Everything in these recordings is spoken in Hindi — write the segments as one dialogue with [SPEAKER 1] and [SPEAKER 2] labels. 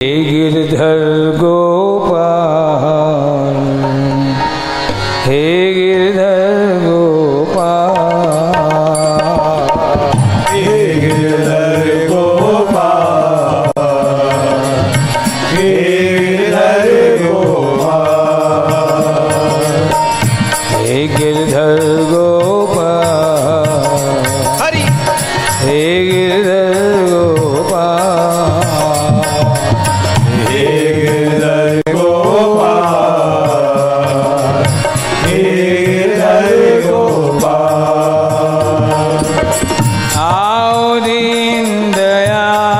[SPEAKER 1] हे गिरधर गोपाल, हे गिरधर गोपाल,
[SPEAKER 2] हे गिरधर गोपाल, हे गिरधर गोपाल,
[SPEAKER 1] हे गिरधर गोपाल,
[SPEAKER 2] हरि
[SPEAKER 1] हे गिरधर गोपाल,
[SPEAKER 2] हे गिरधर गोपाल, हे गिरधर गोपाल।
[SPEAKER 1] आओ दीन दयाल,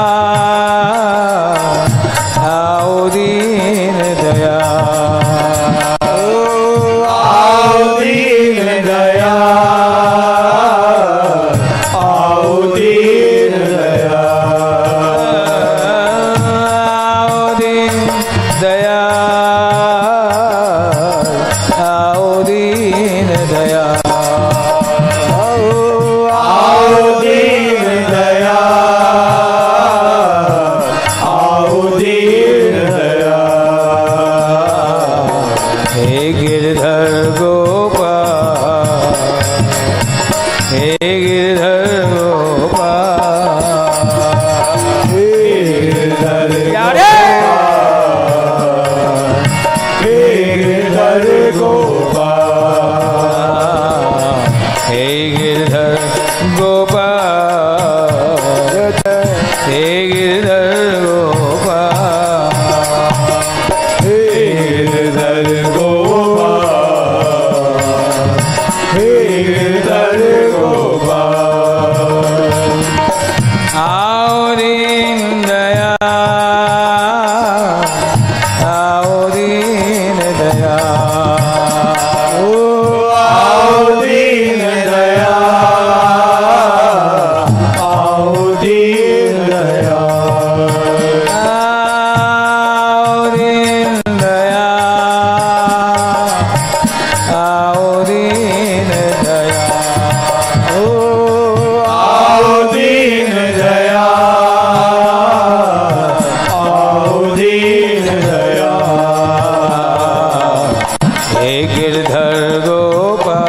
[SPEAKER 1] आओ दीन दयाल,
[SPEAKER 2] आओ दीन दयाल, आओ दीन दयाल,
[SPEAKER 1] आओ दीन दयाल, आओ दीन दयाल,
[SPEAKER 2] आओ दीन दयाल, आओ दीन दयाल।
[SPEAKER 1] हे गिरधर गोपाल, हे गिरधर गोपाल,
[SPEAKER 2] हे गिरधर
[SPEAKER 1] यारे!
[SPEAKER 2] गोपाल, हे गिरधर गोपाल,
[SPEAKER 1] हे गिरधर गोपाल, हे गिरधर गोपाल,
[SPEAKER 2] हे गिरधर गोपाल, हे गिरधर गोपाल।
[SPEAKER 1] आओ दीन दयाल, आओ दीन दयाल,
[SPEAKER 2] आओ दीन दयाल, आओ दीन दयाल,
[SPEAKER 1] आओ दीन दयाल, आओ दीन दयाल,
[SPEAKER 2] आओ दीन दयाल, आओ दीन दयाल।
[SPEAKER 1] हे गिरधर गोपाल,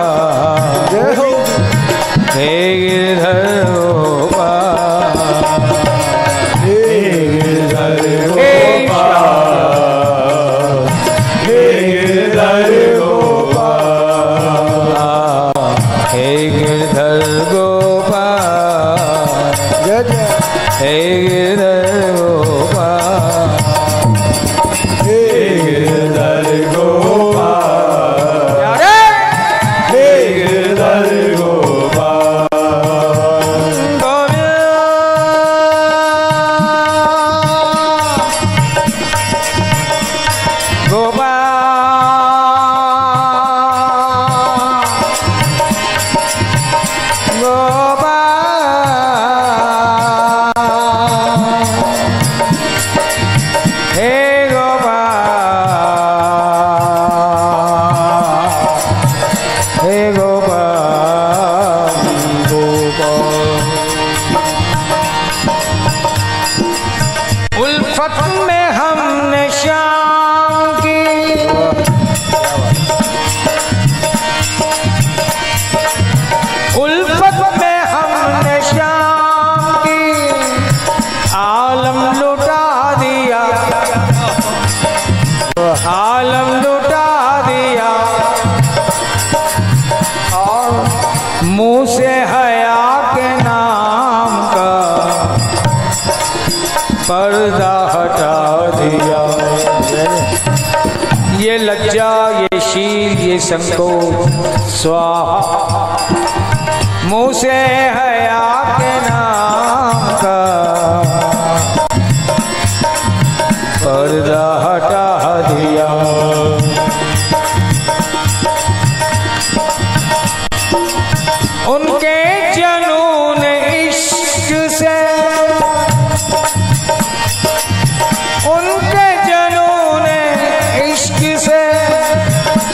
[SPEAKER 1] हे गिरधर गोपाल,
[SPEAKER 2] हे गिरधर गोपाल, हे गिरधर गोपाल,
[SPEAKER 1] हे गिरधर गोपाल, हे गिरधर गोपाल,
[SPEAKER 2] हे गिरधर गोपाल,
[SPEAKER 1] यारे!
[SPEAKER 2] हे गिरधर गोपाल।
[SPEAKER 1] उल्फत में हमने शाम की, उल्फत में हमने शाम की, आलम लुटा दिया, आलम लुटा दिया, और मुंह से हया के नाम का पर्दा हटा दिया। ये लज्जा, ये शील, ये संकोच स्वाहा, मुंह से हया के नाम का पर्दा हटा दिया। उनके जुनून इश्क से, उनके जुनून इश्क से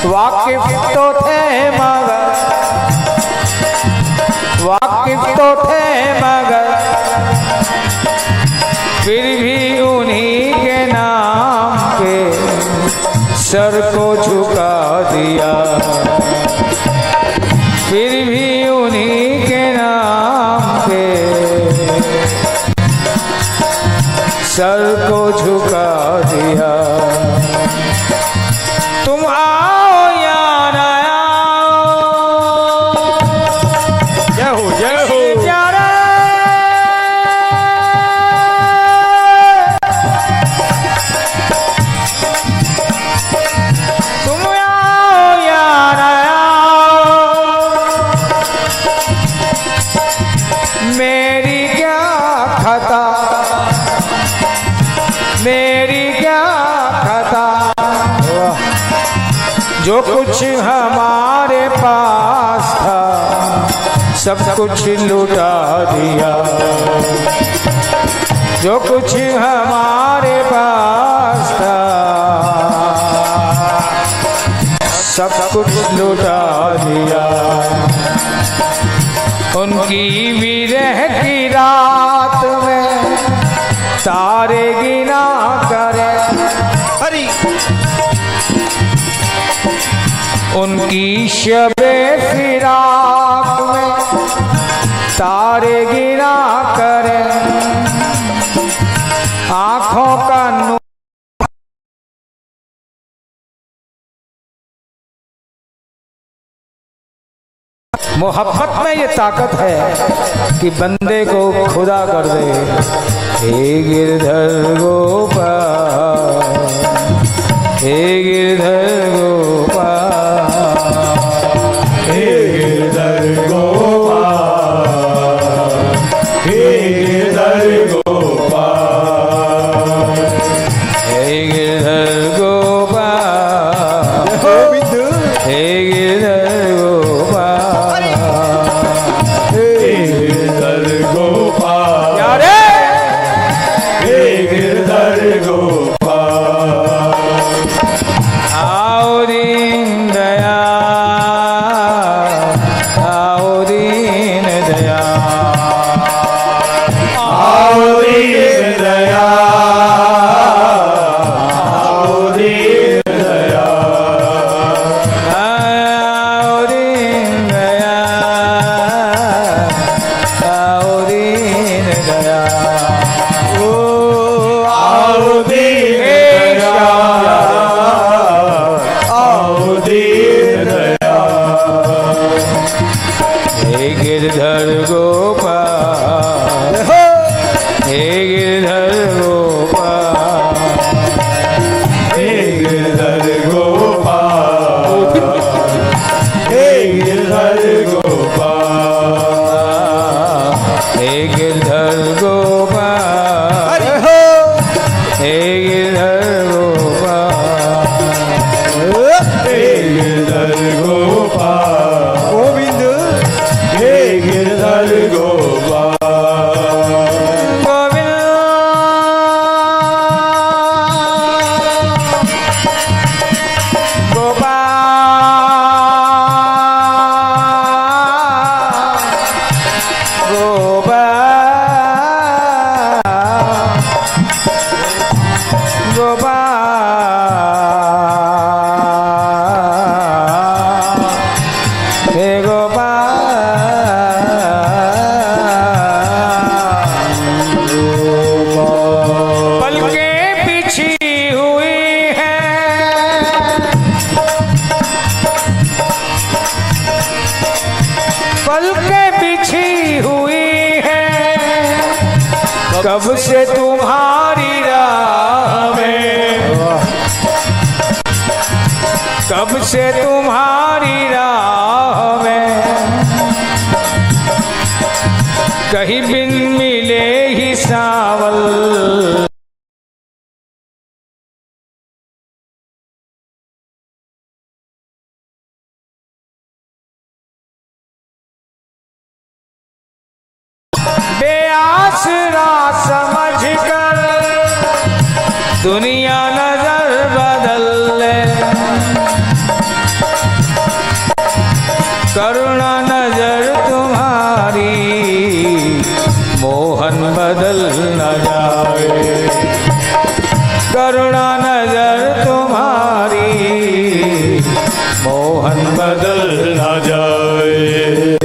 [SPEAKER 1] वाकिफ तो थे मगर, वाकिफ तो थे मगर, फिर भी उन्हीं के सर को झुका दिया, फिर भी उन्हीं के नाम पे सर को झुका दिया। तुम आओ या न आओ,
[SPEAKER 2] जय हो जय हो।
[SPEAKER 1] तुम आओ या न आओ, मेरी क्या खता, मेरी क्या खता, जो कुछ हमारे पास था सब कुछ लुटा दिया, जो कुछ हमारे पास था सब कुछ लुटा दिया। उनकी विरह की रात में तारे गिना करे,
[SPEAKER 2] हरी
[SPEAKER 1] उनकी शबे फिराक में तारे गिना करे, आंखों का नूर मोहब्बत में ये ताकत है कि बंदे को खुदा कर दे। हे गिरधर गोपाल, हे गिरधर गोपाल,
[SPEAKER 2] हे गिरधर गोपाल, हे गिरधर गोपाल,
[SPEAKER 1] हे गिरधर गोपाल,
[SPEAKER 2] गोविंद
[SPEAKER 1] हे गिरधर गोपाल,
[SPEAKER 2] हे गिरधर गोपाल,
[SPEAKER 1] यारे
[SPEAKER 2] हे गिरधर गोपाल।
[SPEAKER 1] आओ दीन दयाल, आओ दीन दयाल,
[SPEAKER 2] आओ दीन दयाल, आओ दीन दयाल,
[SPEAKER 1] आओ दीन दयाल, आओ दीन दयाल। ओ
[SPEAKER 2] आओ दीन दयाल, आओ दीन दयाल।
[SPEAKER 1] हे गिरधर गोपाल, हे गिरधर गोपाल,
[SPEAKER 2] हे गिरधर गोपाल, हे गिरधर गोपाल,
[SPEAKER 1] हे गिरधर गोपाल, हे गिरधर गोपाल,
[SPEAKER 2] हे गिरधर गोपाल,
[SPEAKER 3] गोविंद
[SPEAKER 2] हे गिरधर गोपाल,
[SPEAKER 1] पलकें बिछी हुई हैं, पलकें बिछी हुई हैं, कब से तुम्हारी राह में, कब से तुम्हारी राह में, कहीं बिन मिले ही सावल, बेआसरा समझकर दुनिया नजर बदल ले, करुणा नजर तुम्हारी मोहन बदल न जाए, करुणा नजर तुम्हारी मोहन
[SPEAKER 2] बदल ना जाए।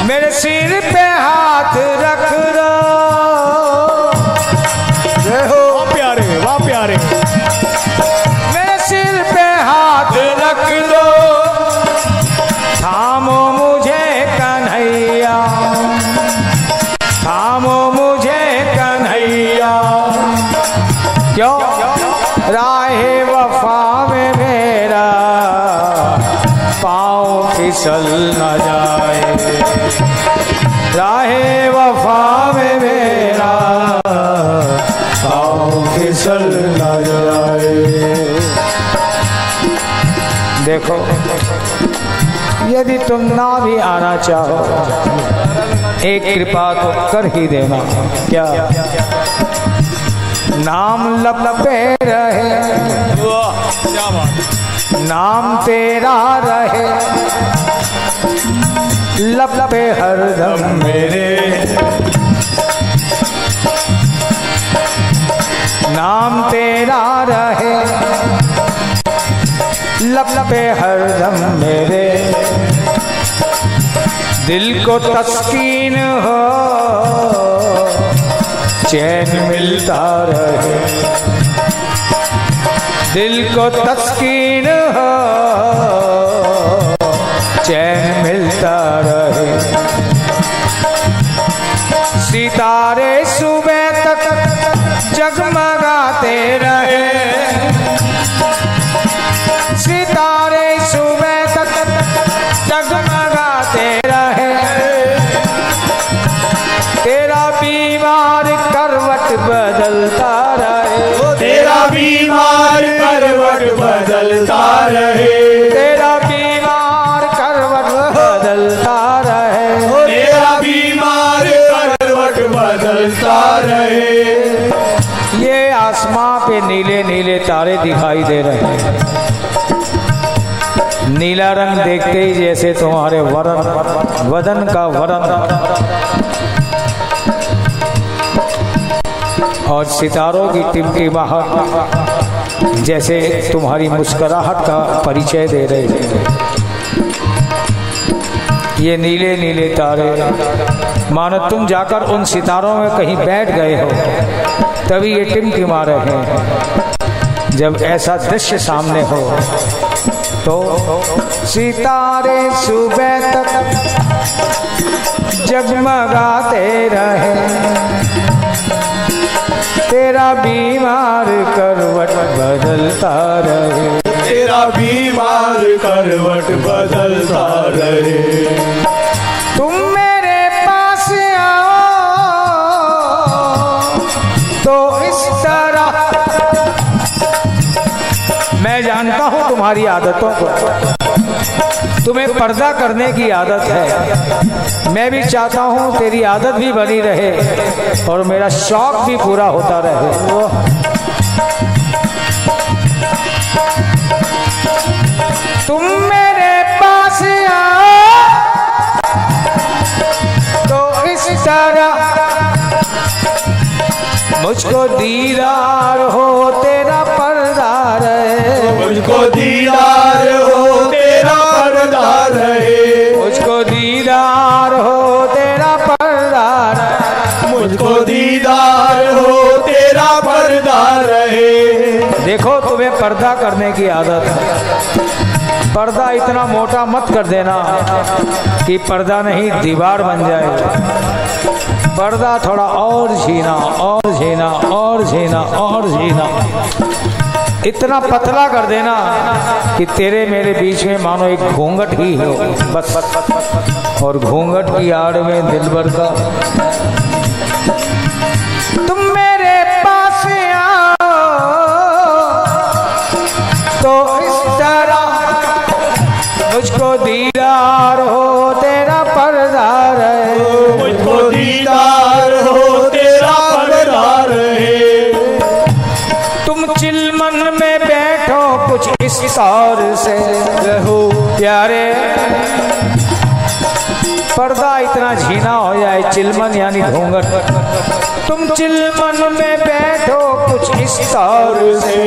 [SPEAKER 1] मेरे सिर पे हाथ रख दो।
[SPEAKER 2] वाह प्यारे, वाह प्यारे।
[SPEAKER 1] मेरे सिर पे हाथ रख दो, थामो मुझे कन्हैया, थामो मुझे कन्हैया। क्यों? राहे वफा में मेरा पाँव फिसल न जाए, राहे वफा में मेरा पाँव फिसल न जाए। देखो, यदि तुम ना भी आना चाहो, एक कृपा तो कर ही देना। क्या? नाम लब पे रहे,
[SPEAKER 2] क्या बात।
[SPEAKER 1] नाम तेरा रहे लब पे हरदम
[SPEAKER 2] मेरे
[SPEAKER 1] नाम तेरा रहे लब पे हरदम मेरे। दिल को तस्कीन हो, चैन मिलता रहे, दिल को तस्कीन हो, चैन मिलता रहे। सितारे सुबह तक जगमगाते रहे, सितारे सुबह तक जगमगाते रहे। तेरा बीमार करवट बदलता रहे,
[SPEAKER 2] तेरा बीमार करवट बदलता रहे,
[SPEAKER 1] तेरा बीमार करवट बदलता रहे,
[SPEAKER 2] तेरा बीमार करवट बदलता रहे।
[SPEAKER 1] ये आसमां पे नीले नीले तारे दिखाई दे रहे हैं। नीला रंग देखते ही जैसे तुम्हारे वदन का वरन और सितारों की टिमटिमाहट जैसे तुम्हारी मुस्कुराहट का परिचय दे रहे हैं। ये नीले नीले तारे, मानो तुम जाकर उन सितारों में कहीं बैठ गए हो, तभी ये टिमटिमा रहे हैं। जब ऐसा दृश्य सामने हो तो सितारे सुबह तक जगमगाते रहे, तेरा बीमार करवट बदलता रहे,
[SPEAKER 2] तेरा बीमार करवट बदलता रहे।
[SPEAKER 1] तुम मेरे पास आओ तो इस तरह, मैं जानता हूं तुम्हारी आदतों को, तुम्हें पर्दा करने की आदत है। मैं भी चाहता हूं तेरी आदत भी बनी रहे और मेरा शौक भी पूरा होता रहे। तुम मेरे पास आओ तो इस तरह मुझको दीदार हो तेरा पर्दा रहे,
[SPEAKER 2] मुझको दीदार हो तेरा पर्दा रहे,
[SPEAKER 1] मुझको दीदार हो तेरा पर्दा रहे,
[SPEAKER 2] मुझको दीदार हो तेरा पर्दा रहे।
[SPEAKER 1] देखो, तुम्हें पर्दा करने की आदत है। पर्दा इतना मोटा मत कर देना कि पर्दा नहीं दीवार बन जाए। पर्दा थोड़ा और झीना और झीना और झीना और झीना, इतना पतला कर देना कि तेरे मेरे बीच में मानो एक घूंघट ही हो बस, और घूंघट की आड़ में दिलबर का। तुम मेरे पास आओ तो इस तरह मुझको दीदार हो तेरा पर्दा रहे,
[SPEAKER 2] मुझको दीदार हो तेरा पर्दा रहे।
[SPEAKER 1] तुम चिलमन में बैठो कुछ इस तौर से रहो प्यारे, पर्दा इतना झीना हो जाए, चिलमन यानी घूंघट। तुम चिलमन में बैठो कुछ इस तौर से,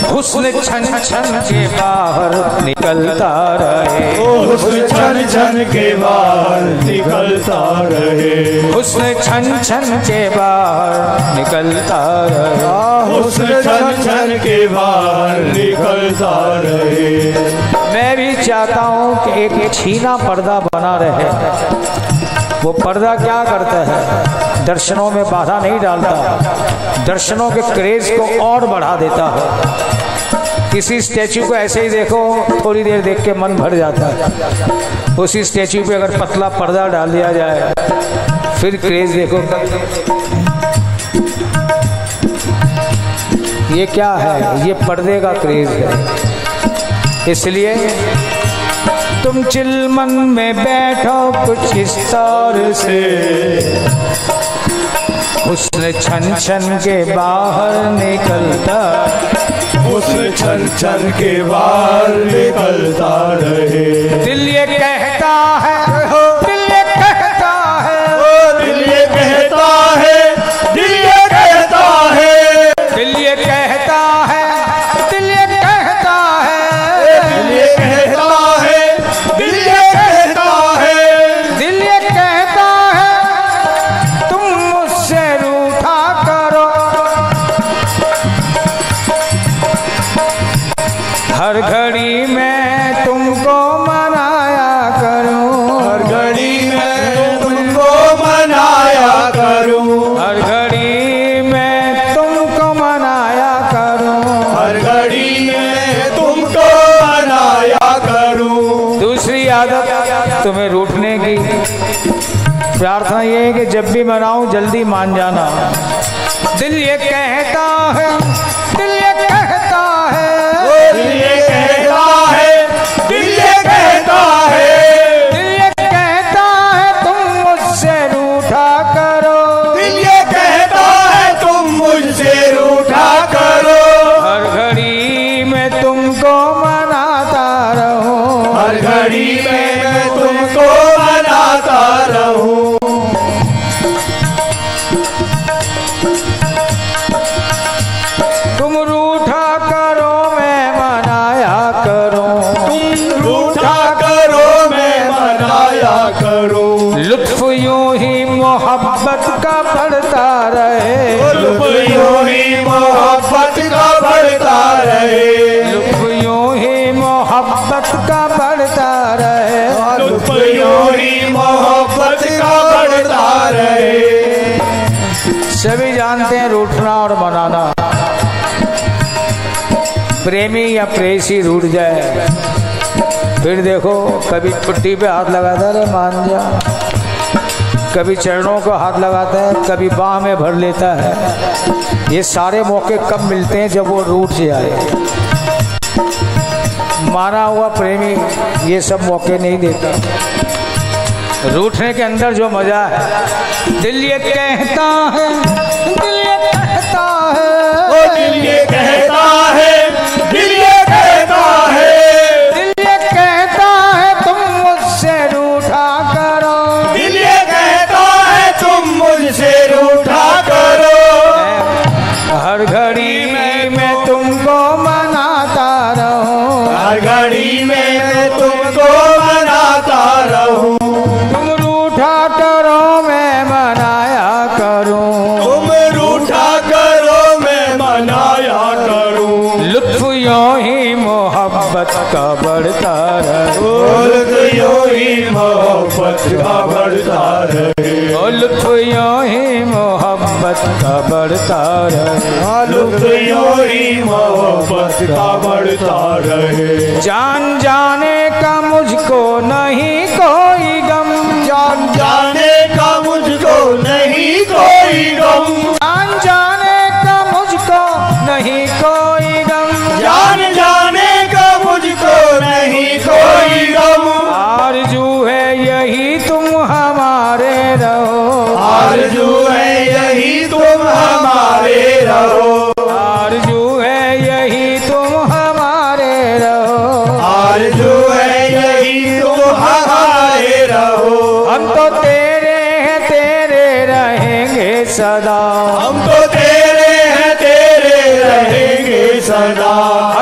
[SPEAKER 1] हुस्न छन छन के बाहर निकलता रहे,
[SPEAKER 2] हुस्न छन छन के बाहर निकलता रहे,
[SPEAKER 1] हुस्न छन छन के बाहर निकलता रहे,
[SPEAKER 2] हुस्न छन छन के बाहर निकलता रहे।
[SPEAKER 1] मैं भी चाहता हूँ कि एक छीना पर्दा बना रहे। वो पर्दा क्या करता है? दर्शनों में बाधा नहीं डालता, दर्शनों के क्रेज को और बढ़ा देता है। किसी स्टैचू को ऐसे ही देखो, थोड़ी देर देख के मन भर जाता है। उसी स्टैचू पे अगर पतला पर्दा डाल दिया जाए, फिर क्रेज देखो। ये क्या है? ये पर्दे का क्रेज है। इसलिए तुम चिलमन में बैठो कुछ इस तरह से, हुस्न छन छन के बाहर निकलता,
[SPEAKER 2] हुस्न छन छन के बाहर निकलता रहे।
[SPEAKER 1] दिल ये कहता है, दिल ये कहता है,
[SPEAKER 2] दिल ये कहता है, दिल ये कहता है,
[SPEAKER 1] दिल ये कहता है, दिल ये कहता है,
[SPEAKER 2] दिल ये कहता है, दिल ये कहता है,
[SPEAKER 1] दिल ये कहता है तुम मुझसे रूठा करो। हर घड़ी मैं तुमको मनाया करूं,
[SPEAKER 2] हर घड़ी मैं तुमको मनाया करूं,
[SPEAKER 1] हर घड़ी मैं तुमको मनाया करूं,
[SPEAKER 2] हर घड़ी मैं तुमको मनाया करूं।
[SPEAKER 1] दूसरी आदत तुम्हें रूठने की। प्रार्थना ये है कि जब भी मनाऊं जल्दी मान जाना। दिल ये कहता है, दिल ये कहता है,
[SPEAKER 2] दिल ये कहता है, दिल ये कहता है,
[SPEAKER 1] दिल ये कहता है तुम मुझसे रूठा करो,
[SPEAKER 2] दिल ये कहता है तुम मुझसे रूठा करो।
[SPEAKER 1] हर घड़ी मैं तुमको मनाता रहूं,
[SPEAKER 2] हर घड़ी में मैं तुमको मनाता रहूं।
[SPEAKER 1] तुम रूठा करो मैं मनाया करूं,
[SPEAKER 2] तुम रूठा करो मैं मनाया करूं।
[SPEAKER 1] लुत्फ यूं ही मोहब्बत का बढ़ता रहे,
[SPEAKER 2] लुत्फ यूं ही मोहब्बत का बढ़ता रहे,
[SPEAKER 1] लुत्फ यूं ही मोहब्बत का बढ़ता रहे,
[SPEAKER 2] लुत्फ यूं ही मोहब्बत का बढ़ता रहे।
[SPEAKER 1] सभी जानते हैं रूठना और मनाना। प्रेमी या प्रेयसी रूठ जाए, फिर देखो कभी छुट्टी पे हाथ लगाता है, मान जा, कभी चरणों को हाथ लगाता है, कभी बाह में भर लेता है। ये सारे मौके कब मिलते हैं? जब वो रूठ जाए। माना हुआ प्रेमी ये सब मौके नहीं देता। रूठने के अंदर जो मजा है, दिल ये कहता है, दिल ये कहता है,
[SPEAKER 2] ओ दिल ये कहता है, दिल ये कहता है,
[SPEAKER 1] दिल ये कहता है तुम मुझसे रूठा करो,
[SPEAKER 2] दिल ये कहता है तुम मुझसे रूठा करो।
[SPEAKER 1] हर घड़ी मैं तुमको मनाता रहूं,
[SPEAKER 2] हर घड़ी में मैं तुमको मनाता रहूं।
[SPEAKER 1] तुम रूठा करो मैं मनाया करूं,
[SPEAKER 2] तुम रूठा करो मैं मनाया करूं।
[SPEAKER 1] लुत्फ यूं ही मोहब्बत का बढ़ता रहे,
[SPEAKER 2] लुत्फ यूं ही मोहब्बत का बढ़ता रहे,
[SPEAKER 1] ओ लुत्फ यूं ही मोहब्बत का बढ़ता रहे,
[SPEAKER 2] लुत्फ यूं ही मोहब्बत का बढ़ता रहे।
[SPEAKER 1] जान जाने का मुझको नहीं कोई गम,
[SPEAKER 2] जान जाने का मुझको नहीं कोई गम,
[SPEAKER 1] जान जाने का मुझको नहीं कोई गम,
[SPEAKER 2] जान जाने का मुझको नहीं कोई गम।
[SPEAKER 1] आरज़ू है यही तुम हमारे रहो,
[SPEAKER 2] आरज़ू है यही तुम हमारे रहो,
[SPEAKER 1] आरज़ू है यही तुम हमारे रहो,
[SPEAKER 2] आरज़ू है यही तुम हमारे रहो।
[SPEAKER 1] हम तो तेरे हैं, तेरे रहेंगे सदा,
[SPEAKER 2] हम तो तेरे हैं, तेरे रहेंगे सदा।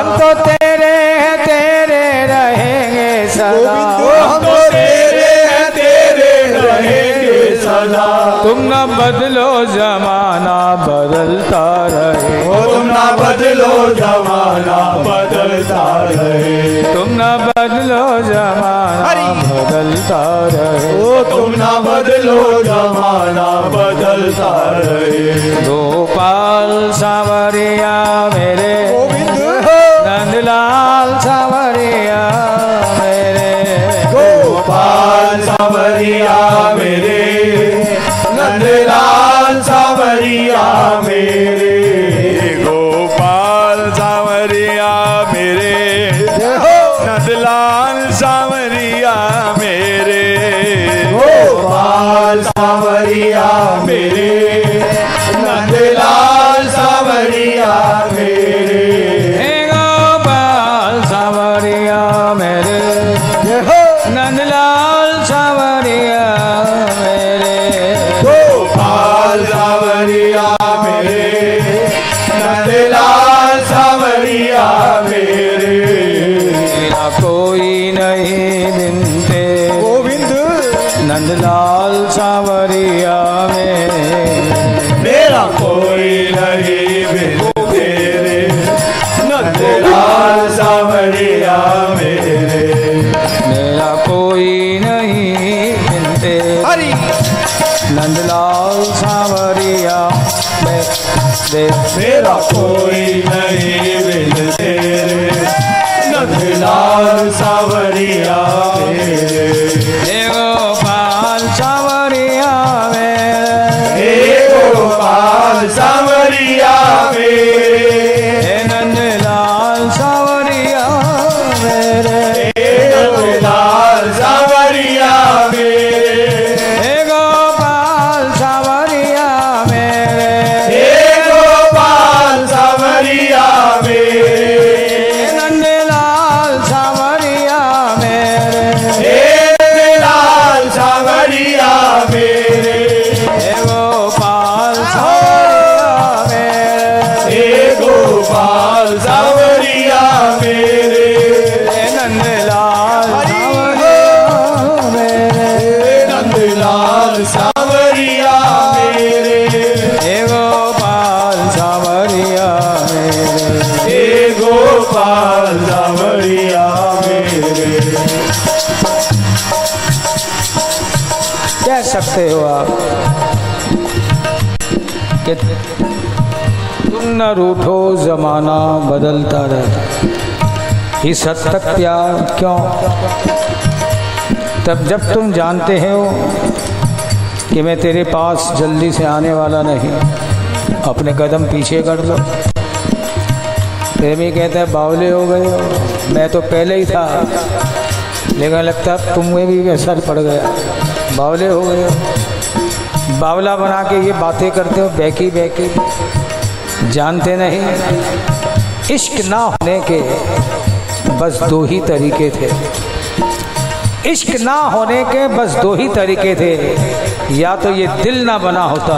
[SPEAKER 1] हम तो तेरे हैं, तेरे रहेंगे सदा।
[SPEAKER 2] हम तो तेरे हैं, तेरे रहेंगे सदा।
[SPEAKER 1] तुम न बदलो जमाना बदलता रहे।
[SPEAKER 2] तुम ना बदलो जमाना बदलता रहे।
[SPEAKER 1] तुम न बदलो जमाना बदलता रहे।
[SPEAKER 2] तुम ना बदलो जमाना बदलता रहे।
[SPEAKER 1] गोपाल सावरिया मेरे, नंदलाल सावरिया मेरे।
[SPEAKER 2] गोपाल सावरिया मेरे, नंदलाल सावरिया मेरे।
[SPEAKER 3] गोपाल सावरिया मेरे, नंदलाल सावरिया मेरे।
[SPEAKER 2] गोपाल सावरिया मेरे, नंदलाल सावरिया मेरे।
[SPEAKER 1] हे गोपाल सावरिया मेरे, नंदलाल सावरिया मेरे।
[SPEAKER 2] गोपाल सावरिया मेरे, नंदलाल सावरिया मेरे।
[SPEAKER 1] मेरा कोई नहीं बिन तेरे
[SPEAKER 2] गोविंद
[SPEAKER 1] नंदलाल सावरिया में।
[SPEAKER 2] मेरा कोई नहीं बिन तेरे, नंदलाल सावरिया मेरे।
[SPEAKER 1] मेरा कोई नहीं बिन तेरे नंदलाल सावरिया में।
[SPEAKER 2] मेरा कोई नहीं बिन तेरे, नंदलाल सावरिया मेरे।
[SPEAKER 1] हे गोपाल सावरिया मेरे,
[SPEAKER 2] हे गोपाल सावरिया मेरे।
[SPEAKER 1] हे नंदलाल सावरिया मेरे।
[SPEAKER 2] हे नंदलाल सावरिया मेरे।
[SPEAKER 1] हे गोपाल सावरिया मेरे।
[SPEAKER 2] हे गोपाल सावरिया मेरे।
[SPEAKER 1] नंदलाल सावरिया मेरे।
[SPEAKER 2] हे लाल सावरिया मेरे।
[SPEAKER 1] हे गोपाल सावरिया मेरे।
[SPEAKER 2] हे गोपाल सावरिया मेरे।
[SPEAKER 1] हे नंदलाल सावरिया मेरे।
[SPEAKER 2] हे नंदलाल सावरिया मेरे।
[SPEAKER 1] हे गोपाल सावरिया मेरे।
[SPEAKER 2] हे गोपाल सावरिया मेरे।
[SPEAKER 1] कह सकते हो आप कि तुम न रूठो, जमाना बदलता रहता। इस हद तक प्यार क्यों? तब जब तुम जानते हो कि मैं तेरे पास जल्दी से आने वाला नहीं, अपने कदम पीछे कर लो। प्रेमी कहते हैं बावले हो गए हो, मैं तो पहले ही था, लेकिन लगता तुम्हें भी असर पड़ गया, बावले हो गए हो। बावला बना के ये बातें करते हो बैकी बैकी, जानते नहीं इश्क ना होने के बस दो ही तरीके थे। इश्क ना होने के बस दो ही तरीके थे, या तो ये दिल ना बना होता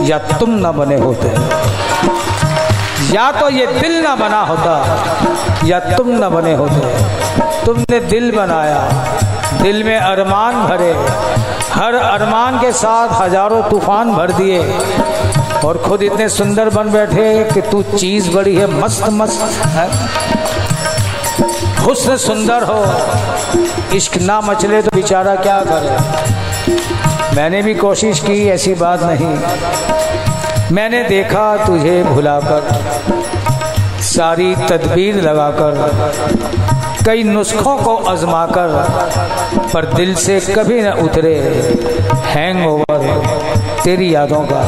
[SPEAKER 1] या तुम ना बने होते। या तो ये दिल ना बना होता या तुम ना बने होते। तुमने दिल बनाया, दिल में अरमान भरे, हर अरमान के साथ हजारों तूफान भर दिए, और खुद इतने सुंदर बन बैठे कि तू चीज बड़ी है मस्त मस्त है। हुस्न सुंदर हो, इश्क ना मचले तो बेचारा क्या करे। मैंने भी कोशिश की, ऐसी बात नहीं। मैंने देखा तुझे भुलाकर, सारी तदबीर लगाकर, कई नुस्खों को आजमाकर, पर दिल से कभी न उतरे हैंगओवर तेरी यादों का,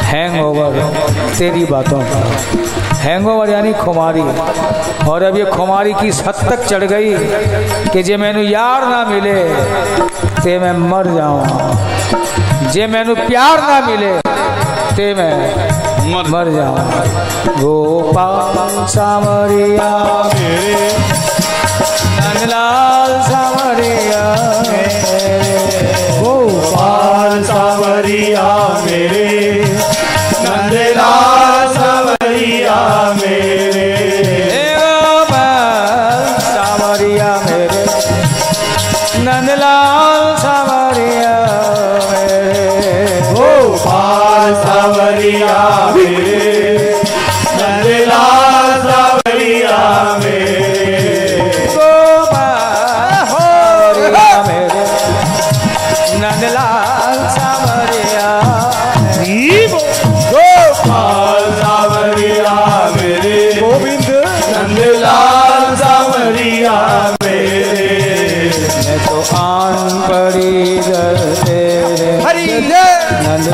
[SPEAKER 1] हैंगओवर तेरी बातों का। हैंगओवर यानी खुमारी, और अब ये खुमारी की हद तक चढ़ गई कि जे मैनू यार ना मिले ते मैं मर जाऊँ, जे मैनू प्यार ना मिले ते मैं मर जाऊँ। गोपाल सावरिया मेरे, नंदलाल सावरिया मेरे।
[SPEAKER 2] गोपाल सावरिया मेरे, नंदलाल सावरिया मेरे।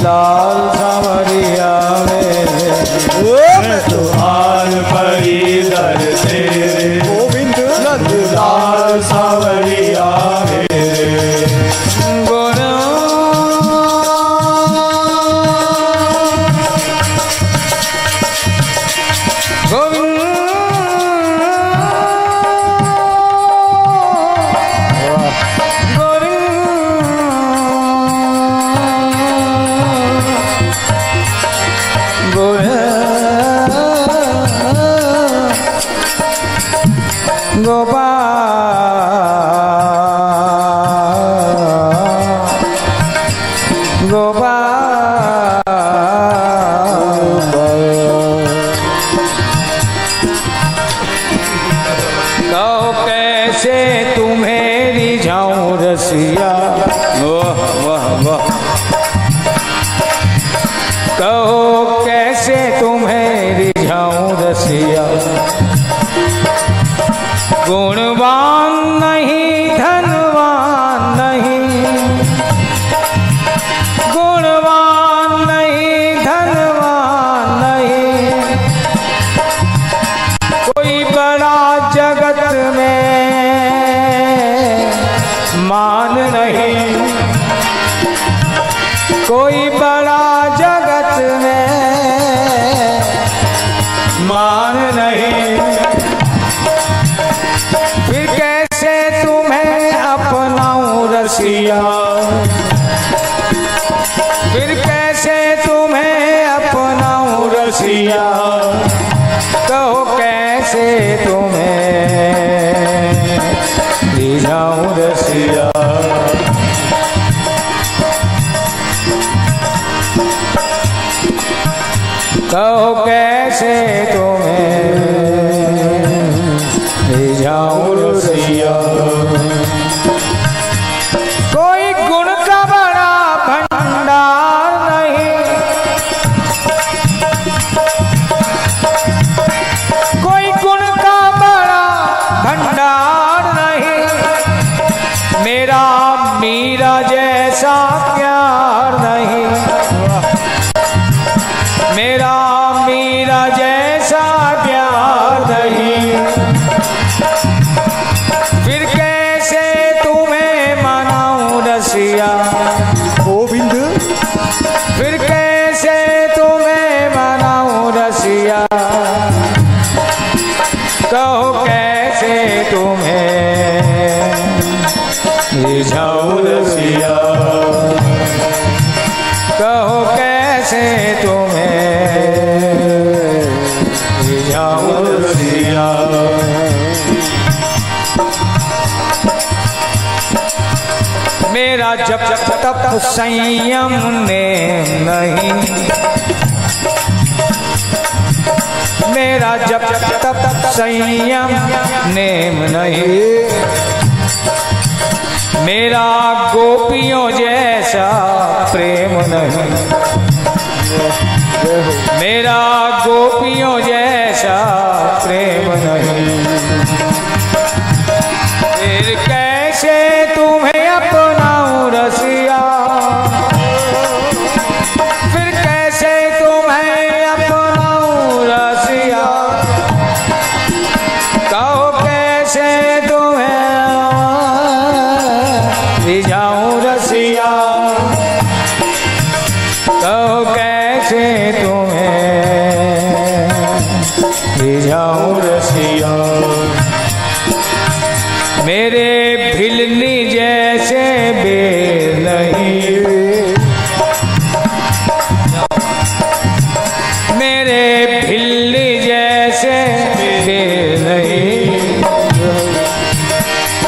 [SPEAKER 1] लाल सांवरिया मेरे,
[SPEAKER 2] मैं तो हाल परी दर तेरे गोविंद नंदलाल सांवरिया मेरे।
[SPEAKER 1] गुण गोविंद कहो कैसे तुम्हें रिझाऊं रसिया, गुणवान नहीं धनवान नहीं, गुणवान नहीं धनवान नहीं, कोई बड़ा जगत में मान नहीं, कोई बड़ा जगत में मान नहीं, फिर कैसे तुम्हें अपनाऊं रसिया, फिर कैसे तुम्हें अपनाऊं रसिया, कहो कैसे तुम्हें रिझाऊं रसिया। कहो कैसे तुम्हें रिझाऊं रसिया। कोई गुण का बड़ा भंडार नहीं, कोई गुण का बड़ा भंडार नहीं, मेरा मीरा जैसा प्यार नहीं, मेरा मीरा जैसा प्यार नहीं, फिर कैसे तुम्हें मनाऊं रसिया
[SPEAKER 2] गोविंद,
[SPEAKER 1] फिर कैसे तुम्हें मनाऊं रसिया, कहो कैसे तुम्हें रिझाऊं रसिया, कहो कैसे तुम्हें रिझाऊं रसिया। मेरा जब तप संयम ने नहीं, मेरा जब तप संयम नेम नहीं, मेरा गोपियों जैसा प्रेम नहीं, मेरा गोपियों जैसा प्रेम नहीं, फिर कैसे तुम्हें अपनाऊं रसिया, फिर कैसे तुम्हें अपनाऊं रसिया, कहो कैसे तुम्हें रिझाऊं रसिया, कहो कैसे तुम्हें रिझाऊं रसिया। मेरे भिलनी जैसे बेर नहीं, मेरे भिलनी जैसे बेर नहीं,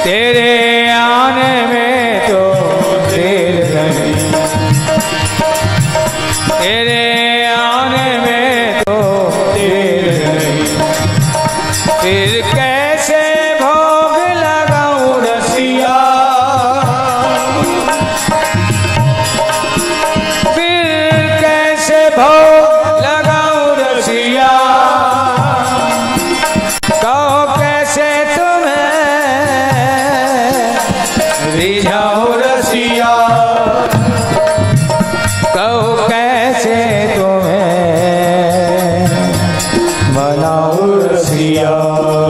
[SPEAKER 1] तेरे आने में तो देर नहीं, तेरे आने में तो देर नहीं, फिर कैसे भोग लगाऊं रसिया, फिर कैसे भोग लगाऊं रसिया, मनाऊं रसिया,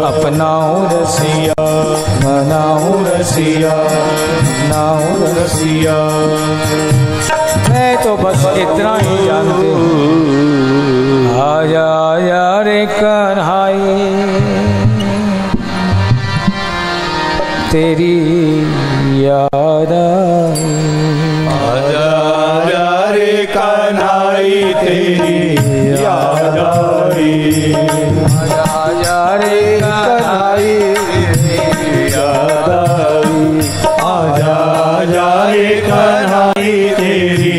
[SPEAKER 1] अपनाऊं रसिया, मनाऊं रसिया, अपनाऊं रसिया। मैं तो बस इतना ही जानती हूँ, आजा आजा रे कन्हाई, तेरी याद आई।
[SPEAKER 2] आजा आजा रे कन्हाई तेरी याद आई,
[SPEAKER 1] आजा आजा रे कन्हाई तेरी याद आई।
[SPEAKER 2] आजा आजा रे कन्हाई तेरी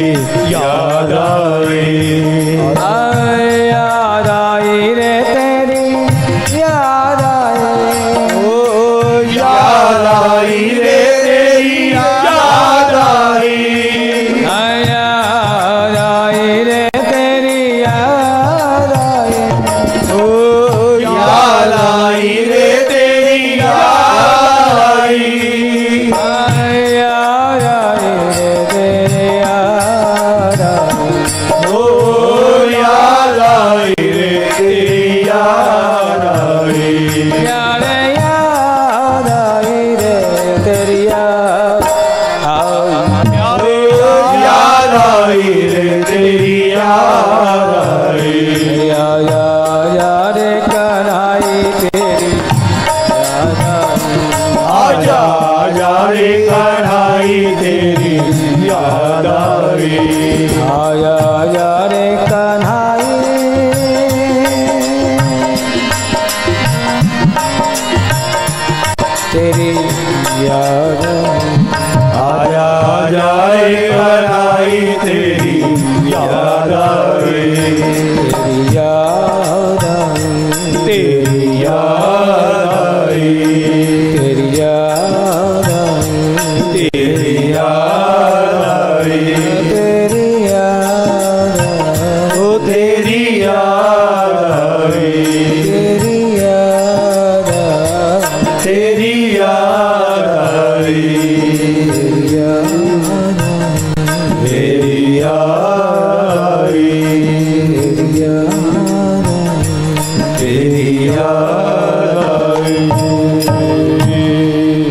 [SPEAKER 2] याद आई।
[SPEAKER 1] याद आई रे तेरी याद आई,
[SPEAKER 2] ओ याद आई रे तेरी याद आई।
[SPEAKER 1] याद आई रे तेरी याद आई,
[SPEAKER 2] ओ याद आई रे तेरी याद आई।
[SPEAKER 1] याद आई रे तेरी याद आई।
[SPEAKER 2] ओ याद आई रे तेरी याद आई।
[SPEAKER 1] याद आई रे तेरी याद आई।
[SPEAKER 2] याद आई रे तेरी याद आई।
[SPEAKER 1] या रे कन्हाई तेरी याद आई।
[SPEAKER 2] आजा आजा रे कन्हाई तेरी याद आई।
[SPEAKER 1] आया या रे कन्हाई, तेरी याद आई।
[SPEAKER 2] आजा आजा रे कन्हाई तेरी याद आई।
[SPEAKER 1] तेरी याद आई,
[SPEAKER 2] तेरी याद आई।
[SPEAKER 1] तेरी याद आई,
[SPEAKER 2] तेरी याद आई।
[SPEAKER 1] तेरी याद आई,
[SPEAKER 2] ओ तेरी याद आई।
[SPEAKER 1] तेरी याद आई,
[SPEAKER 2] तेरी याद आई।
[SPEAKER 1] तेरी याद आई,
[SPEAKER 2] तेरी याद आई।
[SPEAKER 1] तेरी याद आई।
[SPEAKER 2] तेरी याद